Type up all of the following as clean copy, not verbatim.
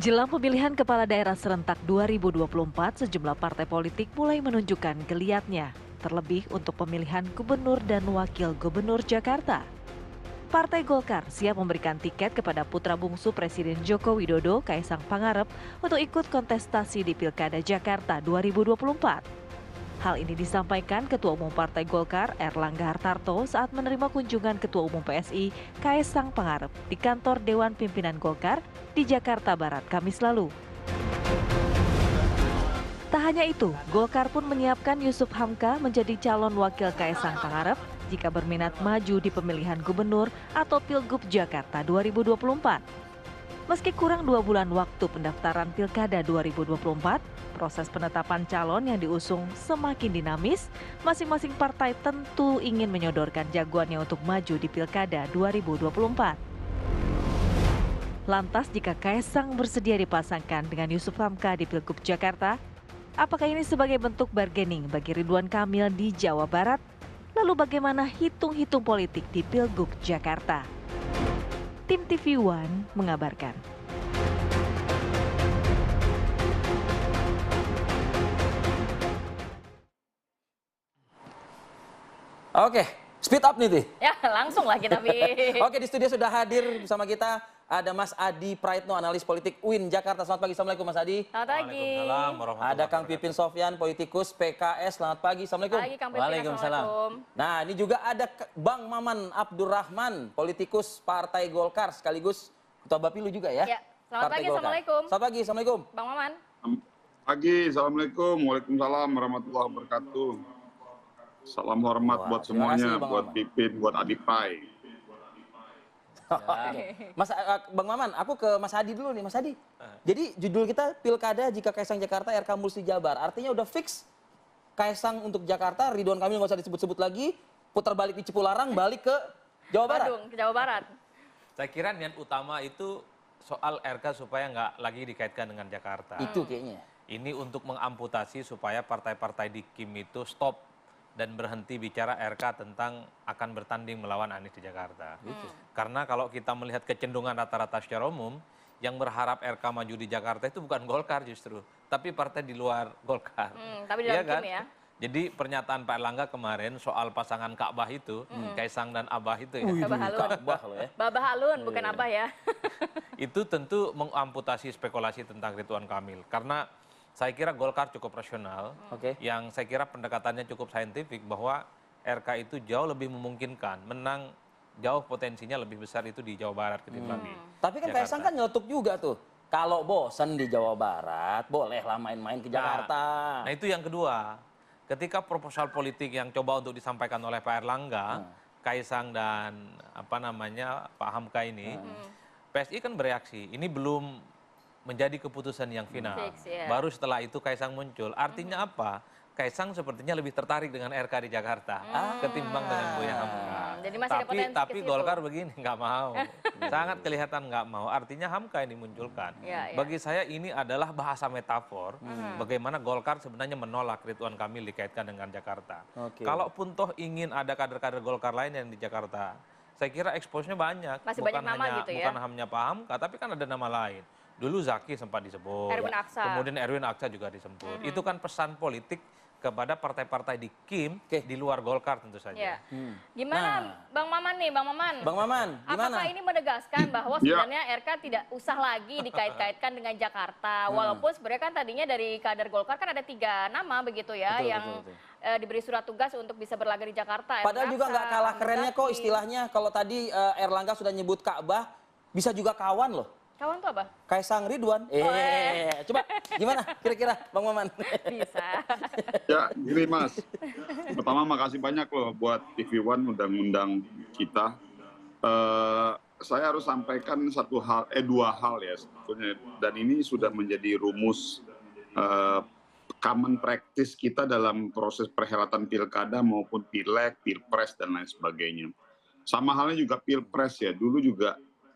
Jelang pemilihan kepala daerah serentak 2024, sejumlah partai politik mulai menunjukkan geliatnya, terlebih untuk pemilihan gubernur dan wakil gubernur Jakarta. Partai Golkar siap memberikan tiket kepada putra bungsu Presiden Joko Widodo, Kaisang Pangarep, untuk ikut kontestasi di Pilkada Jakarta 2024. Hal ini disampaikan Ketua Umum Partai Golkar Erlangga Hartarto saat menerima kunjungan Ketua Umum PSI Kaisang Pangarep di kantor Dewan Pimpinan Golkar di Jakarta Barat Kamis lalu. Tak hanya itu, Golkar pun menyiapkan Yusuf Hamka menjadi calon wakil Kaisang Pangarep jika berminat maju di pemilihan gubernur atau Pilgub Jakarta 2024. Meski kurang 2 bulan waktu pendaftaran Pilkada 2024, proses penetapan calon yang diusung semakin dinamis, masing-masing partai tentu ingin menyodorkan jagoannya untuk maju di Pilkada 2024. Lantas jika Kaisang bersedia dipasangkan dengan Yusuf Hamka di Pilgub Jakarta, apakah ini sebagai bentuk bargaining bagi Ridwan Kamil di Jawa Barat? Lalu bagaimana hitung-hitung politik di Pilgub Jakarta? Tim TV One mengabarkan. Oke, speed up nih, Ti. Ya, langsung lah kita, Bi. Oke, di studio sudah hadir bersama kita ada Mas Adi Praitno, analis politik UIN Jakarta. Selamat pagi, Assalamualaikum Mas Adi. Selamat pagi. Ada Kang Pipin Sofyan, politikus PKS. Selamat pagi, Assalamualaikum. Pagi, Kang Pipin. Waalaikumsalam. Nah, ini juga ada Bang Maman Abdurrahman, politikus Partai Golkar, sekaligus Ketua Bapilu juga ya. Ya, selamat Partai pagi, Golkar. Assalamualaikum. Selamat pagi, Assalamualaikum. Bang Maman. Pagi, Assalamualaikum, Waalaikumsalam warahmatullahi wabarakatuh. Salam hormat buat terima kasih, semuanya, Bang buat Maman. Pipin, buat Adi Pai. Mas Bang Maman, aku ke Mas Hadi dulu nih, Mas Hadi. Jadi judul kita Pilkada jika Kaisang Jakarta, RK Mulsi Jabar. Artinya udah fix Kaisang untuk Jakarta, Ridwan Kamil nggak usah disebut-sebut lagi, putar balik di Cipularang, balik ke Jawa Barat. Bandung, ke Jawa Barat. Saya kira niat utama itu soal RK supaya nggak lagi dikaitkan dengan Jakarta. Itu kayaknya. Ini untuk mengamputasi supaya partai-partai di KIM itu stop dan berhenti bicara RK tentang akan bertanding melawan Anies di Jakarta. Karena kalau kita melihat kecenderungan rata-rata secara umum, yang berharap RK maju di Jakarta itu bukan Golkar justru, tapi partai di luar Golkar. Tapi di Iya dalam KIM ya. Jadi pernyataan Pak Erlangga kemarin soal pasangan Ka'bah itu, Kaisang dan Abah itu ya. Babah Halun. Ka'bah loh ya. Babah Halun, bukan Abah ya. Itu tentu mengamputasi spekulasi tentang Ridwan Kamil. Karena saya kira Golkar cukup rasional, Oke. yang saya kira pendekatannya cukup saintifik bahwa RK itu jauh lebih memungkinkan, menang jauh potensinya lebih besar itu di Jawa Barat ketimbang di Tapi kan Jakarta. Kaisang kan nyotuk juga tuh. Kalau bosen di Jawa Barat, bolehlah main-main ke Jakarta. Nah itu yang kedua, ketika proposal politik yang coba untuk disampaikan oleh Pak Erlangga, Kaisang dan Pak Hamka ini, PSI kan bereaksi, ini belum menjadi keputusan yang final. Fix, ya. Baru setelah itu Kaisang muncul. Artinya apa? Kaisang sepertinya lebih tertarik dengan RK di Jakarta ketimbang dengan Buya Hamka. Jadi masih ada potensi Tapi ke situ. Golkar begini nggak mau, sangat kelihatan nggak mau. Artinya Hamka yang dimunculkan. Ya, ya. Bagi saya ini adalah bahasa metafor bagaimana Golkar sebenarnya menolak Ridwan Kamil dikaitkan dengan Jakarta. Oke. Kalaupun toh ingin ada kader-kader Golkar lain yang di Jakarta, saya kira expose-nya banyak. Masih banyak nama gitu ya? Bukan hanya Pak Hamka, tapi kan ada nama lain. Dulu Zaki sempat disebut, Erwin Aksa. kemudian Erwin Aksa juga disebut. Itu kan pesan politik kepada partai-partai di KIM di luar Golkar tentu saja. Ya. Gimana Bang Maman nih, Bang Maman? Bang Maman, gimana? Apakah ini menegaskan bahwa sebenarnya RK tidak usah lagi dikait-kaitkan dengan Jakarta? Walaupun sebenarnya kan tadinya dari kader Golkar kan ada 3 nama begitu ya Betul, yang betul. diberi surat tugas untuk bisa berlaga di Jakarta. Padahal juga nggak kalah kerennya kok istilahnya. Kalau tadi Erlangga sudah nyebut Ka'bah, bisa juga kawan loh. Kawan tuh apa? Kaisang Ridwan. Coba gimana kira-kira Bang Maman? Bisa. Ya, gini Mas. Pertama makasih banyak loh buat TV One udah ngundang kita. Saya harus sampaikan dua hal ya sebetulnya. Dan ini sudah menjadi rumus common practice kita dalam proses perhelatan pilkada maupun pileg, pilpres dan lain sebagainya. Sama halnya juga pilpres ya. Dulu juga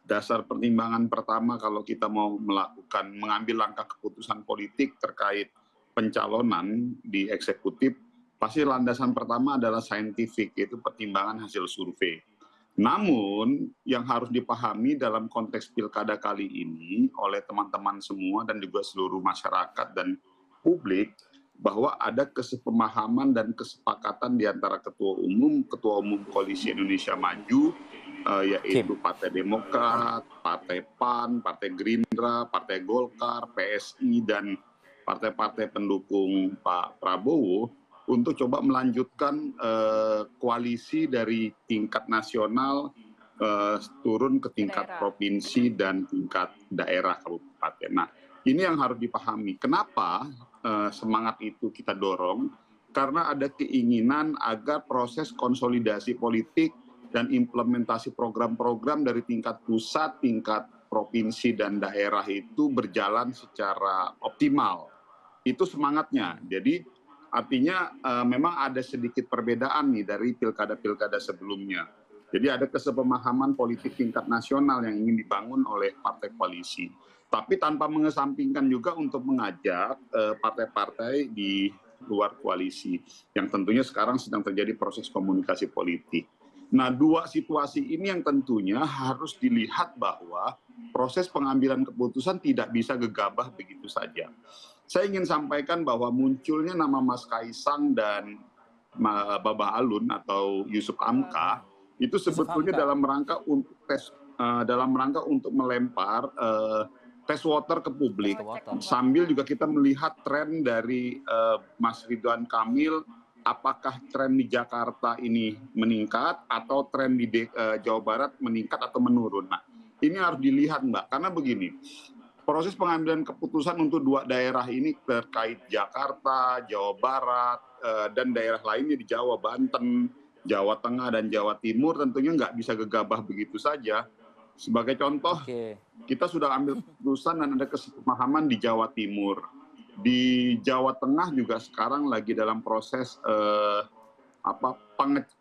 dasar pertimbangan pertama kalau kita mau mengambil langkah keputusan politik terkait pencalonan di eksekutif, pasti landasan pertama adalah saintifik, yaitu pertimbangan hasil survei. Namun yang harus dipahami dalam konteks pilkada kali ini oleh teman-teman semua dan juga seluruh masyarakat dan publik, bahwa ada kesepemahaman dan kesepakatan di antara Ketua Umum Koalisi Indonesia Maju, yaitu Partai Demokrat, Partai PAN, Partai Gerindra, Partai Golkar, PSI, dan partai-partai pendukung Pak Prabowo, untuk coba melanjutkan koalisi dari tingkat nasional turun ke tingkat provinsi dan tingkat daerah kabupaten. Nah, ini yang harus dipahami. Kenapa semangat itu kita dorong? Karena ada keinginan agar proses konsolidasi politik dan implementasi program-program dari tingkat pusat, tingkat provinsi dan daerah itu berjalan secara optimal. Itu semangatnya. Jadi artinya memang ada sedikit perbedaan nih dari pilkada-pilkada sebelumnya. Jadi ada kesepemahaman politik tingkat nasional yang ingin dibangun oleh partai koalisi. Tapi tanpa mengesampingkan juga untuk mengajak partai-partai di luar koalisi, yang tentunya sekarang sedang terjadi proses komunikasi politik. Nah, dua situasi ini yang tentunya harus dilihat bahwa proses pengambilan keputusan tidak bisa gegabah begitu saja. Saya ingin sampaikan bahwa munculnya nama Mas Kaisang dan Baba Alun atau Yusuf Hamka itu sebetulnya dalam rangka untuk melempar tes water ke publik. Sambil juga kita melihat tren dari Mas Ridwan Kamil, apakah tren di Jakarta ini meningkat atau tren di Jawa Barat meningkat atau menurun. Nah, ini harus dilihat, Mbak, karena begini. Proses pengambilan keputusan untuk dua daerah ini terkait Jakarta, Jawa Barat, dan daerah lainnya di Jawa, Banten, Jawa Tengah, dan Jawa Timur tentunya nggak bisa gegabah begitu saja. Sebagai contoh, kita sudah ambil keputusan dan ada kesepakaman di Jawa Timur. Di Jawa Tengah juga sekarang lagi dalam proses,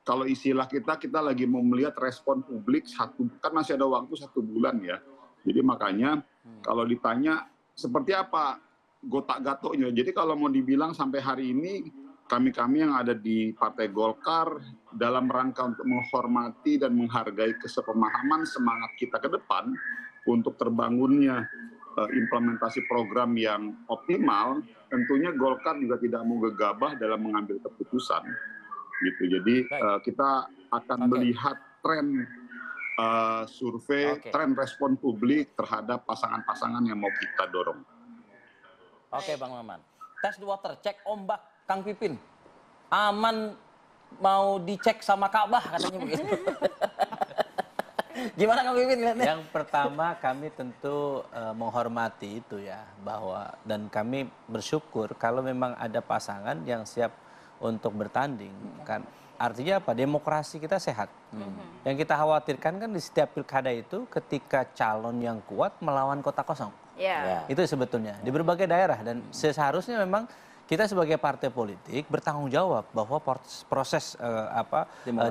kalau istilah kita lagi mau melihat respon publik, kan masih ada waktu 1 bulan ya. Jadi makanya kalau ditanya seperti apa gotak-gatoknya. Jadi kalau mau dibilang sampai hari ini kami-kami yang ada di Partai Golkar dalam rangka untuk menghormati dan menghargai kesepemahaman semangat kita ke depan untuk terbangunnya implementasi program yang optimal, tentunya Golkar juga tidak mau gegabah dalam mengambil keputusan. Gitu. Jadi kita akan melihat tren survei, tren respon publik terhadap pasangan-pasangan yang mau kita dorong. Oke, Bang Maman. Tes the water, cek ombak, Kang Pipin. Aman mau dicek sama Ka'bah katanya begitu. Gimana Kang Pipin? Yang pertama kami tentu menghormati itu ya, bahwa dan kami bersyukur kalau memang ada pasangan yang siap untuk bertanding kan. Artinya apa? Demokrasi kita sehat. Yang kita khawatirkan kan di setiap pilkada itu ketika calon yang kuat melawan kota kosong. Itu sebetulnya di berbagai daerah, dan seharusnya memang kita sebagai partai politik bertanggung jawab bahwa proses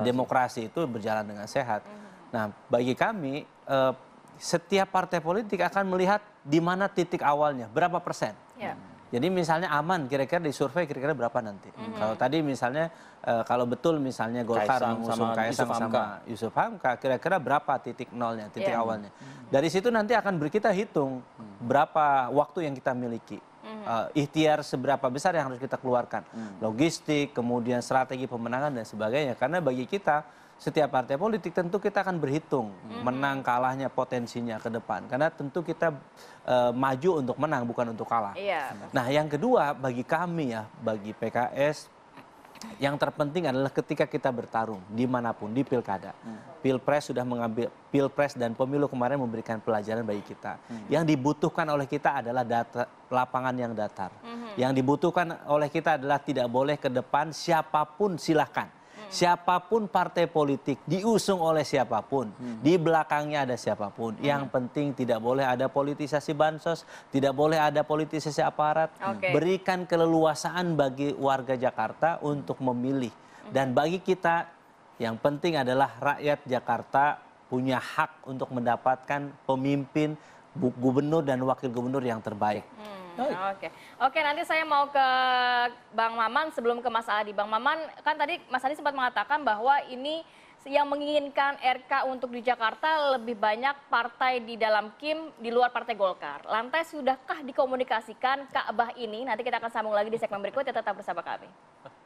demokrasi itu berjalan dengan sehat. Nah, bagi kami setiap partai politik akan melihat di mana titik awalnya, berapa persen. Jadi misalnya aman, kira-kira di survei kira-kira berapa nanti. Kalau tadi misalnya, kalau betul misalnya Golkar mengusung Kaisang sama Yusuf Hamka, kira-kira berapa titik nolnya, titik awalnya. Dari situ nanti akan kita hitung berapa waktu yang kita miliki. Ikhtiar seberapa besar yang harus kita keluarkan. Logistik, kemudian strategi pemenangan dan sebagainya. Karena bagi kita, setiap partai politik tentu kita akan berhitung menang kalahnya potensinya ke depan, karena tentu kita maju untuk menang bukan untuk kalah. Nah, yang kedua bagi kami ya, bagi PKS, yang terpenting adalah ketika kita bertarung dimanapun di pilkada, pilpres sudah mengambil, pilpres dan pemilu kemarin memberikan pelajaran bagi kita. Yang dibutuhkan oleh kita adalah lapangan yang datar. Yang dibutuhkan oleh kita adalah tidak boleh ke depan siapapun silahkan. Siapapun partai politik, diusung oleh siapapun, di belakangnya ada siapapun. Yang penting tidak boleh ada politisasi bansos, tidak boleh ada politisasi aparat. Berikan keleluasaan bagi warga Jakarta untuk memilih. Dan bagi kita, yang penting adalah rakyat Jakarta punya hak untuk mendapatkan pemimpin, gubernur dan wakil gubernur yang terbaik. Oke, nanti saya mau ke Bang Maman sebelum ke Mas Adi. Bang Maman, kan tadi Mas Adi sempat mengatakan bahwa ini yang menginginkan RK untuk di Jakarta lebih banyak partai di dalam KIM di luar Partai Golkar. Lantas sudahkah dikomunikasikan Ka'bah ini? Nanti kita akan sambung lagi di segmen berikutnya, tetap bersama kami.